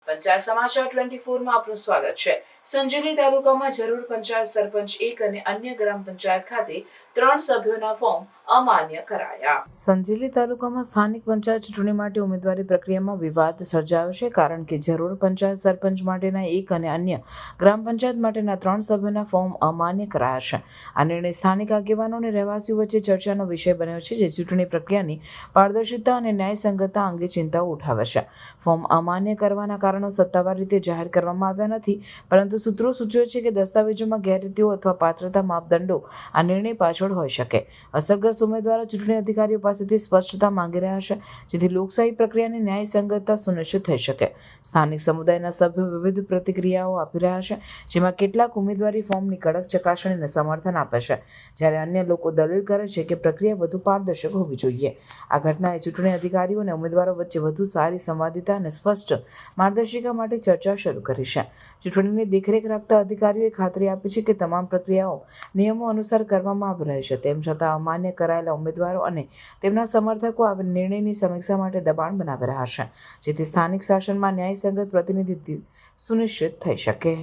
પંચાયત સમાચાર 24 માં આપનું સ્વાગત છે। સંજેલી તાલુકામાં જરૂર પંચાયત સરપંચ 1 અને અન્ય ગ્રામ પંચાયત ખાતે 3 સભ્યોના ફોર્મ અમાન્ય કરાયા। સંજેલી તાલુકામાં સ્થાનિક પંચાયત ચૂંટણી માટે ઉમેદવારી પ્રક્રિયામાં વિવાદ સર્જાયો છે, કારણ કે જરૂર પંચાયત સરપંચ માટેના 1 અને અન્ય ગ્રામ પંચાયત માટેના 3 સભ્યોના ફોર્મ અમાન્ય કરાયા છે। આ નિર્ણય સ્થાનિક આગેવાનો અને રહેવાસીઓ વચ્ચે ચર્ચાનો વિષય બન્યો છે, જે ચૂંટણી પ્રક્રિયાની પારદર્શિતા અને ન્યાયસંગતતા અંગે ચિંતાઓ ઉઠાવે છે। ફોર્મ અમાન્ય કરવાના કારણો સત્તાવાર રીતે જાહેર કરવામાં આવ્યા નથી, પરંતુ સૂત્રો સૂચવે છે કે દસ્તાવેજોમાં ગેરરીતિઓ અથવા પાત્રતા માપદંડો આ નિર્ણય પાછળ હોઈ શકે। અસરગ્રસ્ત ઉમેદવારો ચૂંટણી અધિકારીઓ પાસેથી સ્પષ્ટતા માંગી રહ્યા છે, જેથી લોકશાહી પ્રક્રિયાની ન્યાયસંગતતા સુનિશ્ચિત થઈ શકે। સ્થાનિક સમુદાયના સભ્યો વિવિધ પ્રતિક્રિયાઓ આપી રહ્યા છે, જેમાં કેટલાક ઉમેદવારી ફોર્મની કડક ચકાસણીને સમર્થન આપે છે, જ્યારે અન્ય લોકો દલીલ કરે છે કે પ્રક્રિયા વધુ પારદર્શક હોવી જોઈએ। આ ઘટનાએ ચૂંટણી અધિકારીઓ અને ઉમેદવારો વચ્ચે વધુ સારી સંવાદિતા અને સ્પષ્ટ માર્ગદર્શિકા માટે ચર્ચા શરૂ કરી છે। ચૂંટણીની દેખરેખ રાખતા અધિકારીઓએ ખાતરી આપી છે કે તમામ પ્રક્રિયાઓ નિયમો અનુસાર કરવામાં આવી રહી છે। તેમ છતાં અમાન્ય કરાયેલા ઉમેદવારો અને તેમના સમર્થકો આ નિર્ણયની સમીક્ષા માટે દબાણ બનાવી રહ્યા છે, જેથી સ્થાનિક શાસનમાં ન્યાયસંગત પ્રતિનિધિત્વ સુનિશ્ચિત થઈ શકે।